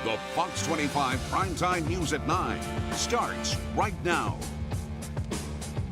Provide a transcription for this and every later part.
The Fox 25 Primetime News at 9 starts right now.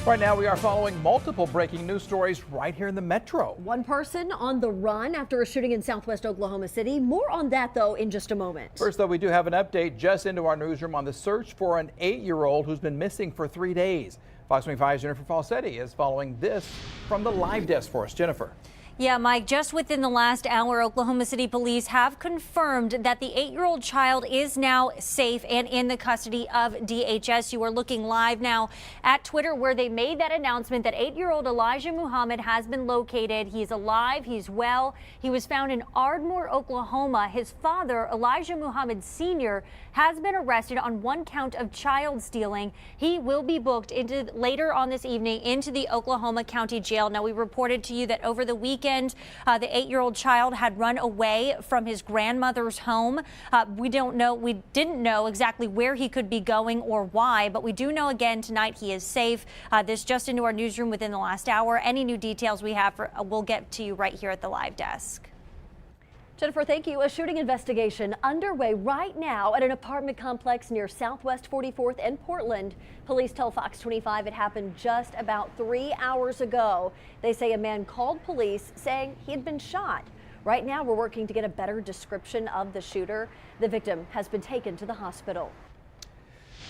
Right now, we are following multiple breaking news stories right here in the metro. One person on the run after a shooting in southwest Oklahoma City. More on that, though, in just a moment. First, though, we do have an update just into our newsroom on the search for an 8-year-old who's been missing for 3 days. Fox 25's Jennifer Falsetti is following this from the live desk for us. Jennifer. Yeah, Mike, just within the last hour, Oklahoma City police have confirmed that the 8-year-old child is now safe and in the custody of DHS. You are looking live now at Twitter, where they made that announcement that 8-year-old Elijah Muhammad has been located. He's alive. He's well. He was found in Ardmore, Oklahoma. His father, Elijah Muhammad Sr., has been arrested on 1 count of child stealing. He will be booked into later on this evening into the Oklahoma County Jail. Now, we reported to you that over the weekend, the 8-year-old child had run away from his grandmother's home. We didn't know exactly where he could be going or why, but we do know again tonight he is safe. This just into our newsroom within the last hour. Any new details we have, we'll get to you right here at the live desk. Jennifer, thank you. A shooting investigation underway right now at an apartment complex near Southwest 44th and Portland. Police tell Fox 25 it happened just about 3 hours ago. They say a man called police saying he had been shot. Right now, we're working to get a better description of the shooter. The victim has been taken to the hospital.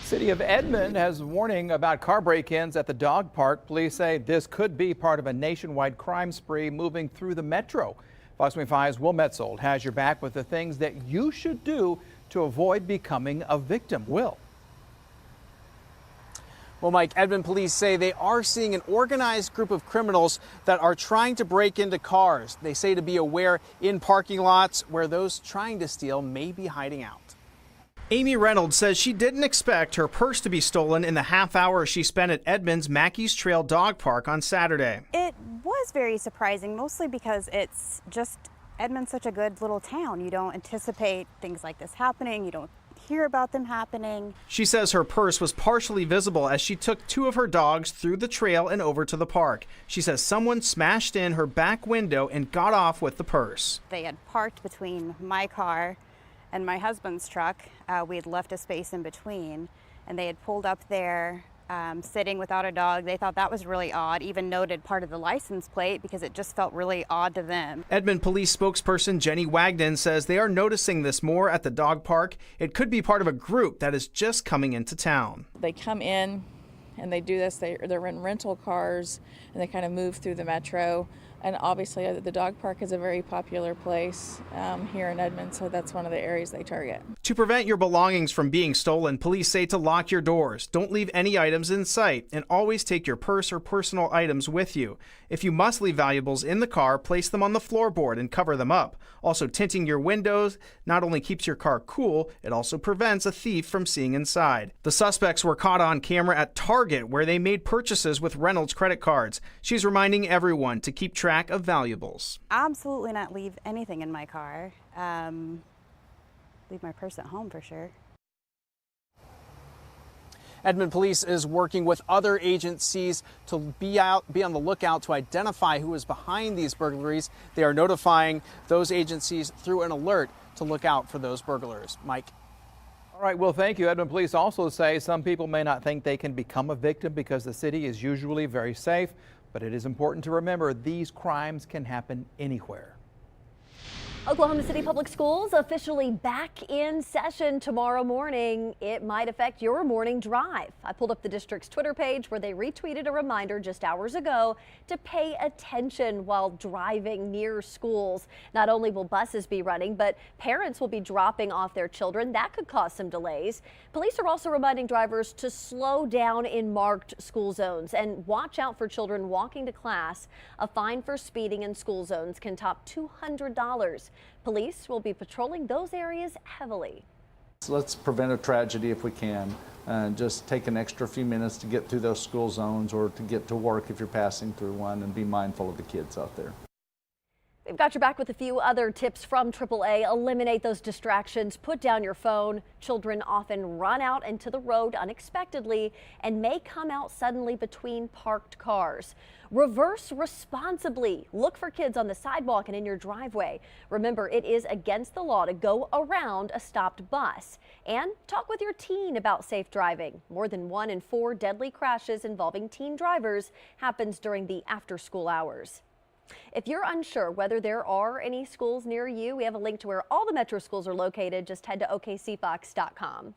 City of Edmond has warning about car break-ins at the dog park. Police say this could be part of a nationwide crime spree moving through the metro. Fox 25's Will Metzold has your back with the things that you should do to avoid becoming a victim. Will. Well, Mike, Edmond police say they are seeing an organized group of criminals that are trying to break into cars. They say to be aware in parking lots where those trying to steal may be hiding out. Amy Reynolds says she didn't expect her purse to be stolen in the half hour she spent at Edmond's Mackey's Trail Dog Park on Saturday. It was very surprising, mostly because it's just Edmond's such a good little town. You don't anticipate things like this happening. You don't hear about them happening. She says her purse was partially visible as she took 2 of her dogs through the trail and over to the park. She says someone smashed in her back window and got off with the purse. They had parked between my car and my husband's truck. We had left a space in between, and they had pulled up there sitting without a dog. They thought that was really odd, even noted part of the license plate because it just felt really odd to them. Edmond police spokesperson Jenny Wagden says they are noticing this more at the dog park. It could be part of a group that is just coming into town. They come in and they do this. They're in rental cars and they kind of move through the metro. And obviously the dog park is a very popular place here in Edmond, so that's one of the areas they target. To prevent your belongings from being stolen, police say to lock your doors. Don't leave any items in sight, and always take your purse or personal items with you. If you must leave valuables in the car, place them on the floorboard and cover them up. Also, tinting your windows not only keeps your car cool, it also prevents a thief from seeing inside. The suspects were caught on camera at Target, where they made purchases with Reynolds credit cards. She's reminding everyone to keep track of valuables. Absolutely not leave anything in my car. Leave my purse at home for sure. Edmond police is working with other agencies to be on the lookout to identify who is behind these burglaries. They are notifying those agencies through an alert to look out for those burglars. Mike. All right, well, thank you. Edmond police also say some people may not think they can become a victim because the city is usually very safe, but it is important to remember these crimes can happen anywhere. Oklahoma City Public Schools officially back in session tomorrow morning. It might affect your morning drive. I pulled up the district's Twitter page where they retweeted a reminder just hours ago to pay attention while driving near schools. Not only will buses be running, but parents will be dropping off their children. That could cause some delays. Police are also reminding drivers to slow down in marked school zones and watch out for children walking to class. A fine for speeding in school zones can top $200. Police will be patrolling those areas heavily. Let's prevent a tragedy if we can. Just take an extra few minutes to get through those school zones or to get to work if you're passing through one, and be mindful of the kids out there. We've got your back with a few other tips from AAA. Eliminate those distractions. Put down your phone. Children often run out into the road unexpectedly and may come out suddenly between parked cars. Reverse responsibly. Look for kids on the sidewalk and in your driveway. Remember, it is against the law to go around a stopped bus. And talk with your teen about safe driving. More than 1 in 4 deadly crashes involving teen drivers happens during the after-school hours. If you're unsure whether there are any schools near you, we have a link to where all the metro schools are located. Just head to okcfox.com.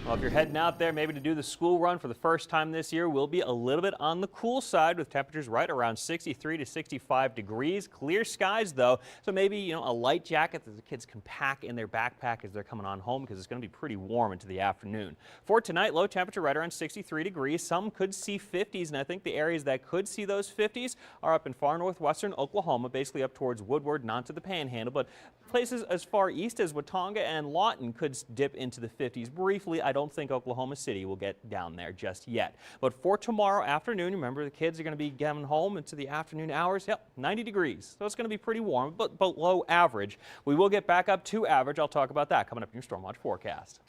Well, if you're heading out there maybe to do the school run for the first time this year, we'll be a little bit on the cool side with temperatures right around 63 to 65 degrees. Clear skies, though, so maybe, a light jacket that the kids can pack in their backpack as they're coming on home because it's going to be pretty warm into the afternoon. For tonight, low temperature right around 63 degrees. Some could see 50s, and I think the areas that could see those 50s are up in far northwestern Oklahoma, basically up towards Woodward and onto the Panhandle. But places as far east as Watonga and Lawton could dip into the 50s briefly. I don't think Oklahoma City will get down there just yet. But for tomorrow afternoon, remember the kids are going to be getting home into the afternoon hours. Yep, 90 degrees. So it's going to be pretty warm, but below average. We will get back up to average. I'll talk about that coming up in your Storm Watch forecast.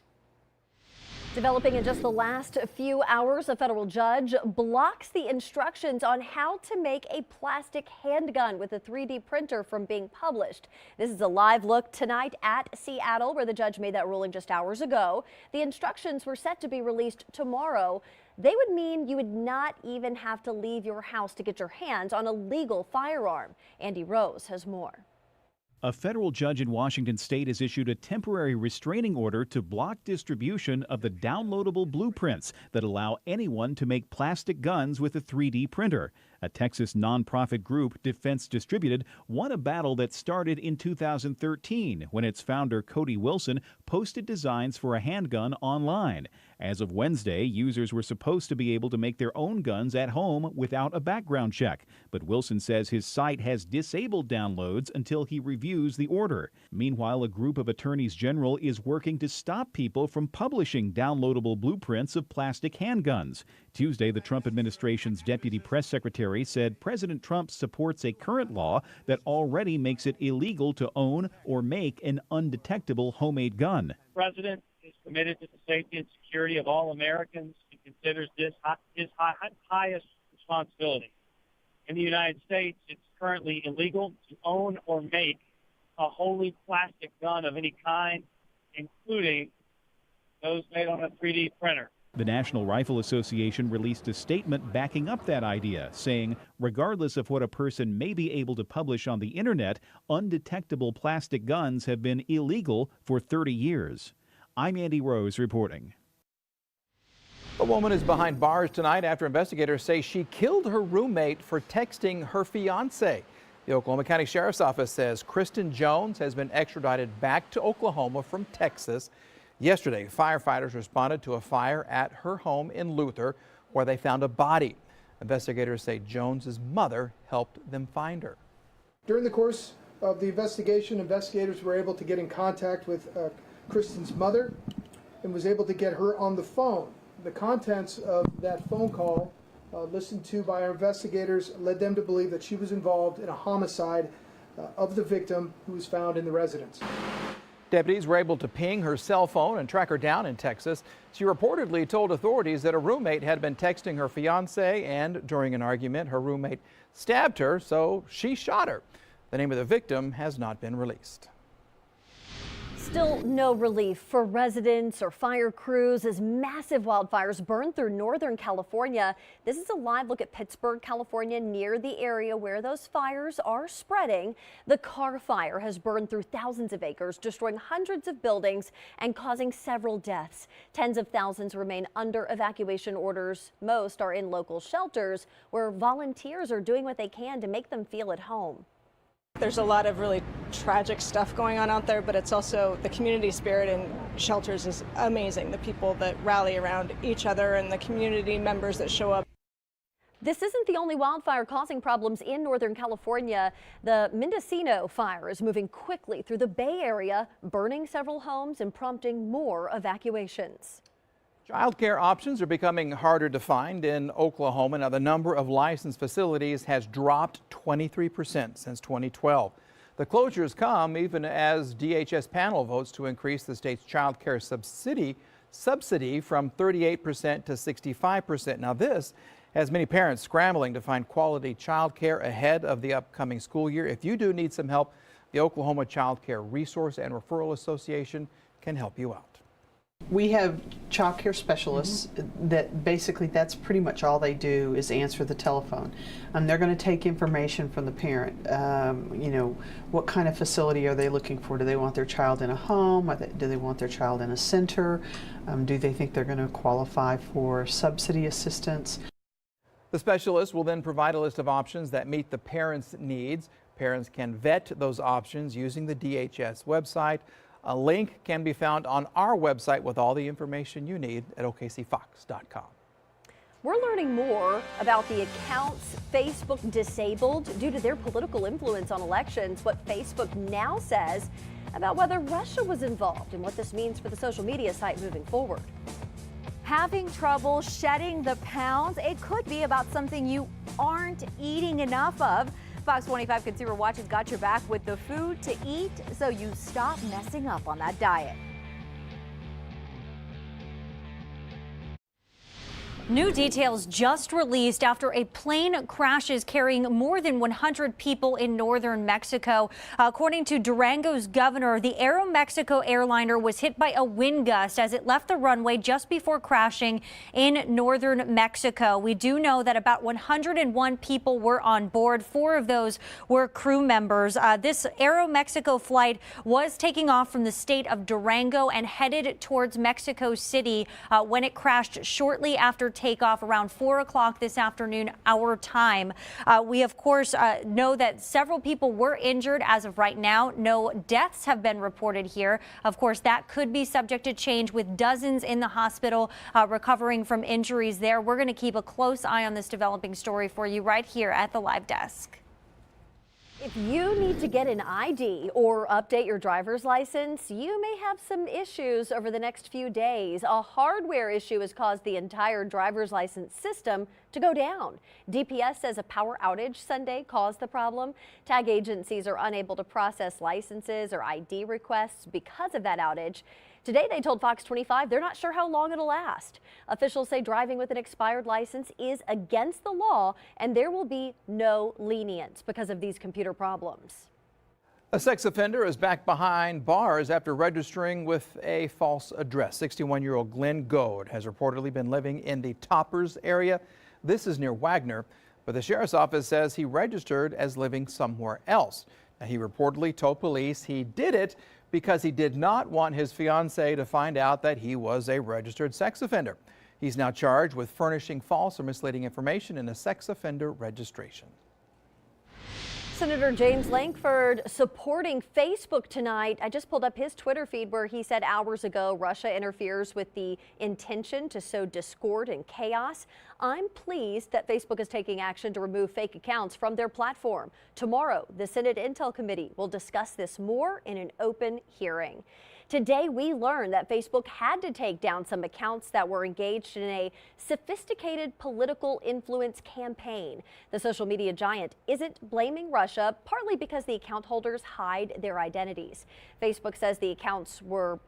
Developing in just the last few hours, a federal judge blocks the instructions on how to make a plastic handgun with a 3D printer from being published. This is a live look tonight at Seattle, where the judge made that ruling just hours ago. The instructions were set to be released tomorrow. They would mean you would not even have to leave your house to get your hands on a legal firearm. Andy Rose has more. A federal judge in Washington state has issued a temporary restraining order to block distribution of the downloadable blueprints that allow anyone to make plastic guns with a 3D printer. A Texas nonprofit group, Defense Distributed, won a battle that started in 2013 when its founder, Cody Wilson, posted designs for a handgun online. As of Wednesday, users were supposed to be able to make their own guns at home without a background check. But Wilson says his site has disabled downloads until he reviews the order. Meanwhile, a group of attorneys general is working to stop people from publishing downloadable blueprints of plastic handguns. Tuesday, the Trump administration's deputy press secretary said President Trump supports a current law that already makes it illegal to own or make an undetectable homemade gun. The president is committed to the safety and security of all Americans and considers this his highest responsibility. In the United States, it's currently illegal to own or make a wholly plastic gun of any kind, including those made on a 3D printer. The National Rifle Association released a statement backing up that idea, saying, regardless of what a person may be able to publish on the internet, undetectable plastic guns have been illegal for 30 years. I'm Andy Rose reporting. A woman is behind bars tonight after investigators say she killed her roommate for texting her fiance. The Oklahoma County Sheriff's Office says Kristen Jones has been extradited back to Oklahoma from Texas. Yesterday, firefighters responded to a fire at her home in Luther where they found a body. Investigators say Jones's mother helped them find her. During the course of the investigation, investigators were able to get in contact with Kristen's mother and was able to get her on the phone. The contents of that phone call, listened to by our investigators, led them to believe that she was involved in a homicide of the victim who was found in the residence. Deputies were able to ping her cell phone and track her down in Texas. She reportedly told authorities that a roommate had been texting her fiance, and during an argument, her roommate stabbed her, so she shot her. The name of the victim has not been released. Still no relief for residents or fire crews as massive wildfires burn through Northern California. This is a live look at Pittsburg, California, near the area where those fires are spreading. The Carr Fire has burned through thousands of acres, destroying hundreds of buildings and causing several deaths. Tens of thousands remain under evacuation orders. Most are in local shelters where volunteers are doing what they can to make them feel at home. There's a lot of really tragic stuff going on out there, but it's also the community spirit in shelters is amazing. The people that rally around each other and the community members that show up. This isn't the only wildfire causing problems in Northern California. The Mendocino fire is moving quickly through the Bay Area, burning several homes and prompting more evacuations. Childcare options are becoming harder to find in Oklahoma. Now, the number of licensed facilities has dropped 23% since 2012. The closures come even as DHS panel votes to increase the state's childcare subsidy from 38% to 65%. Now, this has many parents scrambling to find quality childcare ahead of the upcoming school year. If you do need some help, the Oklahoma Child Care Resource and Referral Association can help you out. We have child care specialists that basically that's pretty much all they do is answer the telephone. They're going to take information from the parent. You know, what kind of facility are they looking for? Do they want their child in a home? Do they want their child in a center? Do they think they're going to qualify for subsidy assistance? The specialist will then provide a list of options that meet the parents' needs. Parents can vet those options using the DHS website. A link can be found on our website with all the information you need at okcfox.com. We're learning more about the accounts Facebook disabled due to their political influence on elections, what Facebook now says about whether Russia was involved and what this means for the social media site moving forward. Having trouble shedding the pounds? It could be about something you aren't eating enough of. Fox 25 Consumer Watch has got your back with the food to eat so you stop messing up on that diet. New details just released after a plane crashes carrying more than 100 people in northern Mexico. According to Durango's governor, the Aeromexico airliner was hit by a wind gust as it left the runway just before crashing in northern Mexico. We do know that about 101 people were on board. 4 of those were crew members. This Aeromexico flight was taking off from the state of Durango and headed towards Mexico City when it crashed shortly after takeoff around 4 o'clock this afternoon, our time. We, of course, know that several people were injured as of right now. No deaths have been reported here. Of course, that could be subject to change with dozens in the hospital recovering from injuries there. We're going to keep a close eye on this developing story for you right here at the live desk. If you need to get an ID or update your driver's license, you may have some issues over the next few days. A hardware issue has caused the entire driver's license system to go down. DPS says a power outage Sunday caused the problem. Tag agencies are unable to process licenses or ID requests because of that outage. Today, they told Fox 25 they're not sure how long it'll last. Officials say driving with an expired license is against the law, and there will be no lenience because of these computer problems. A sex offender is back behind bars after registering with a false address. 61-year-old Glenn Goad has reportedly been living in the Toppers area. This is near Wagner, but the sheriff's office says he registered as living somewhere else. Now, he reportedly told police he did it because he did not want his fiancée to find out that he was a registered sex offender. He's now charged with furnishing false or misleading information in a sex offender registration. Senator James Lankford supporting Facebook tonight. I just pulled up his Twitter feed where he said hours ago Russia interferes with the intention to sow discord and chaos. I'm pleased that Facebook is taking action to remove fake accounts from their platform. Tomorrow, the Senate Intel Committee will discuss this more in an open hearing. Today, we learned that Facebook had to take down some accounts that were engaged in a sophisticated political influence campaign. The social media giant isn't blaming Russia, partly because the account holders hide their identities. Facebook says the accounts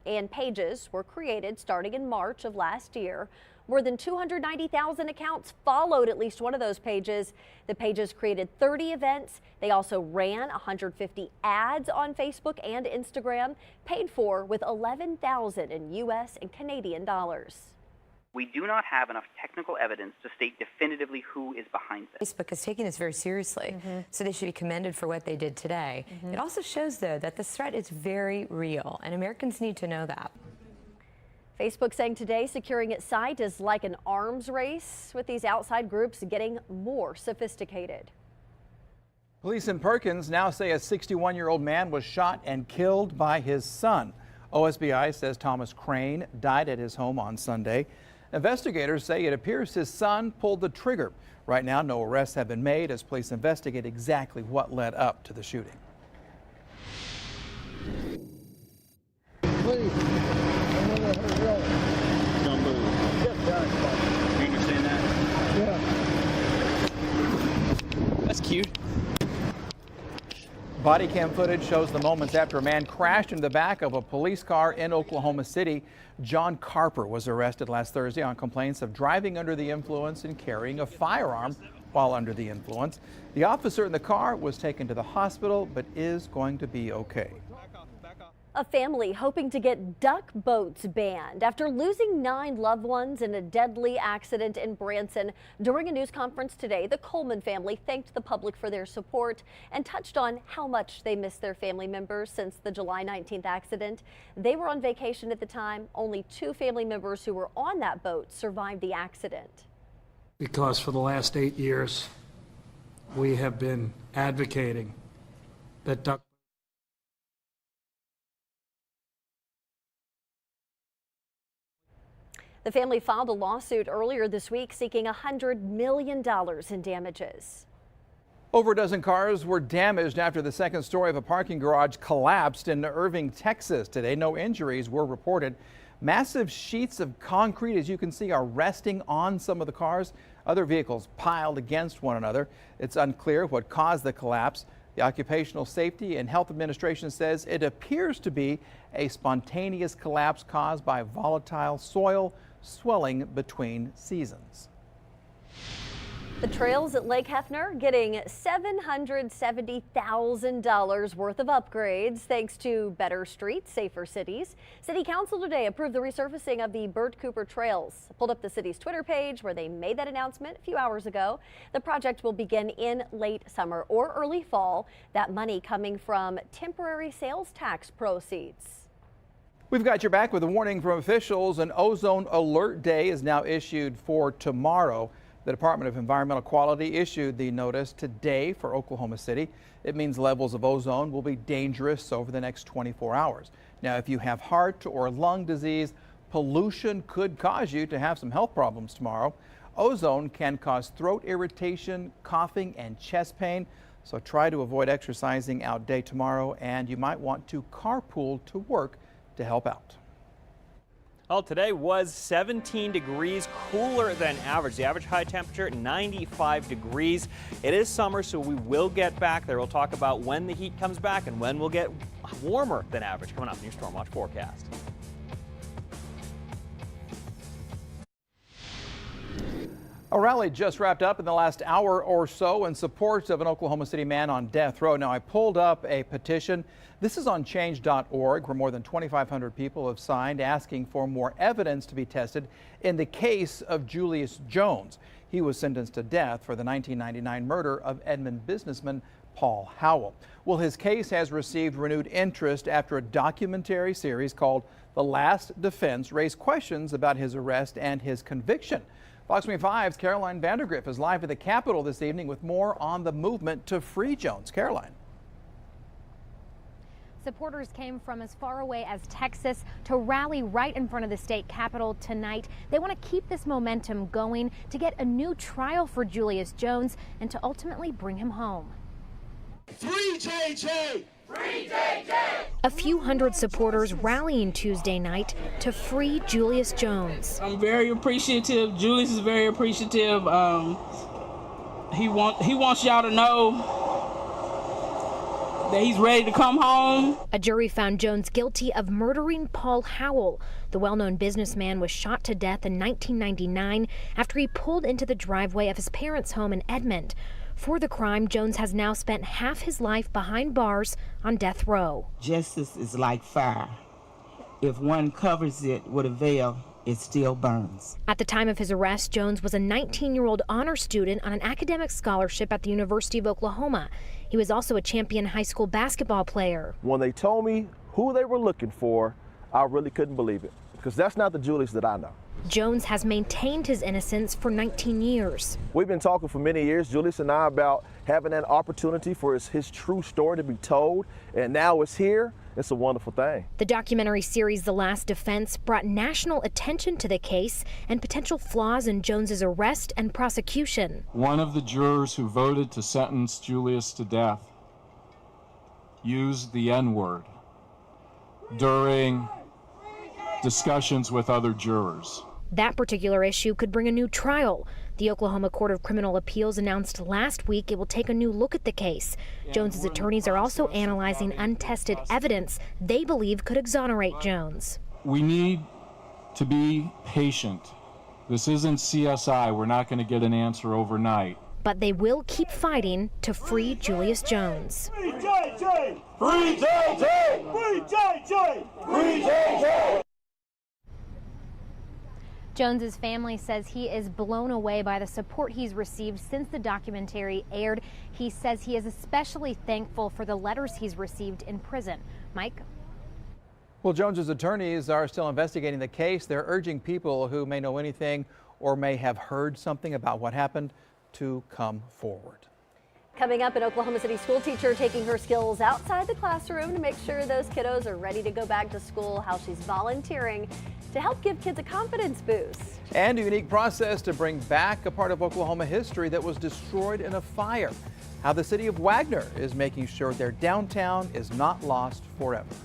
and pages were created starting in March of last year. More than 290,000 accounts followed at least one of those pages. The pages created 30 events. They also ran 150 ads on Facebook and Instagram, paid for with $11,000 in U.S. and Canadian dollars. We do not have enough technical evidence to state definitively who is behind this. Facebook is taking this very seriously, so they should be commended for what they did today. It also shows, though, that this threat is very real, and Americans need to know that. Facebook saying today securing its site is like an arms race, with these outside groups getting more sophisticated. Police in Perkins now say a 61-year-old man was shot and killed by his son. OSBI says Thomas Crane died at his home on Sunday. Investigators say it appears his son pulled the trigger. Right now, no arrests have been made as police investigate exactly what led up to the shooting. Please. Don't move. You understand that? Yeah. That's cute. Body cam footage shows the moments after a man crashed into the back of a police car in Oklahoma City. John Carper was arrested last Thursday on complaints of driving under the influence and carrying a firearm while under the influence. The officer in the car was taken to the hospital but is going to be okay. A family hoping to get duck boats banned after losing 9 loved ones in a deadly accident in Branson. During a news conference today, the Coleman family thanked the public for their support and touched on how much they miss their family members since the July 19th accident. They were on vacation at the time. Only 2 family members who were on that boat survived the accident. Because for the last 8 years, we have been advocating that duck The family filed a lawsuit earlier this week seeking $100 million in damages. Over a dozen cars were damaged after the second story of a parking garage collapsed in Irving, Texas today. No injuries were reported. Massive sheets of concrete, as you can see, are resting on some of the cars. Other vehicles piled against one another. It's unclear what caused the collapse. The Occupational Safety and Health Administration says it appears to be a spontaneous collapse caused by volatile soil swelling between seasons. The trails at Lake Hefner getting $770,000 worth of upgrades thanks to better streets, safer cities. City Council today approved the resurfacing of the Bert Cooper trails. I pulled up the city's Twitter page where they made that announcement a few hours ago. The project will begin in late summer or early fall. That money coming from temporary sales tax proceeds. We've got your back with a warning from officials. An ozone alert day is now issued for tomorrow. The Department of Environmental Quality issued the notice today for Oklahoma City. It means levels of ozone will be dangerous over the next 24 hours. Now, if you have heart or lung disease, pollution could cause you to have some health problems tomorrow. Ozone can cause throat irritation, coughing, and chest pain. So try to avoid exercising out day tomorrow, and you might want to carpool to work to help out. Well, today was 17 degrees cooler than average. The average high temperature 95 degrees. It is summer, so we will get back there. We'll talk about when the heat comes back and when we'll get warmer than average coming up in your Storm Watch forecast. A rally just wrapped up in the last hour or so in support of an Oklahoma City man on death row. Now, I pulled up a petition. This is on change.org, where more than 2,500 people have signed asking for more evidence to be tested in the case of Julius Jones. He was sentenced to death for the 1999 murder of Edmond businessman Paul Howell. Well, his case has received renewed interest after a documentary series called The Last Defense raised questions about his arrest and his conviction. Fox 25's Caroline Vandergriff is live at the Capitol this evening with more on the movement to free Jones. Caroline. Supporters came from as far away as Texas to rally right in front of the state capitol tonight. They want to keep this momentum going to get a new trial for Julius Jones and to ultimately bring him home. Free JJ! Free JJ! A few hundred supporters rallying Tuesday night to free Julius Jones. I'm very appreciative. Julius is very appreciative. He wants y'all to know that he's ready to come home. A jury found Jones guilty of murdering Paul Howell. The well-known businessman was shot to death in 1999 after he pulled into the driveway of his parents' home in Edmond. For the crime, Jones has now spent half his life behind bars on death row. Justice is like fire. If one covers it with a veil, it still burns. At the time of his arrest, Jones was a 19-year-old honor student on an academic scholarship at the University of Oklahoma. He was also a champion high school basketball player. When they told me who they were looking for, I really couldn't believe it, because that's not the Julius that I know. Jones has maintained his innocence for 19 years. We've been talking for many years, Julius and I, about having an opportunity for his true story to be told, and now it's here. It's a wonderful thing. The documentary series The Last Defense brought national attention to the case and potential flaws in Jones's arrest and prosecution. One of the jurors who voted to sentence Julius to death used the N-word during discussions with other jurors. That particular issue could bring a new trial. The Oklahoma Court of Criminal Appeals announced last week it will take a new look at the case. Jones's attorneys are also analyzing untested evidence they believe could exonerate Jones. We need to be patient. This isn't CSI. We're not going to get an answer overnight. But they will keep fighting to free Julius Jones. Free JJ! Free JJ! Free JJ! Free JJ! Jones's family says he is blown away by the support he's received since the documentary aired. He says he is especially thankful for the letters he's received in prison. Mike? Well, Jones's attorneys are still investigating the case. They're urging people who may know anything or may have heard something about what happened to come forward. Coming up, an Oklahoma City school teacher taking her skills outside the classroom to make sure those kiddos are ready to go back to school, how she's volunteering to help give kids a confidence boost. And a unique process to bring back a part of Oklahoma history that was destroyed in a fire. How the city of Wagner is making sure their downtown is not lost forever.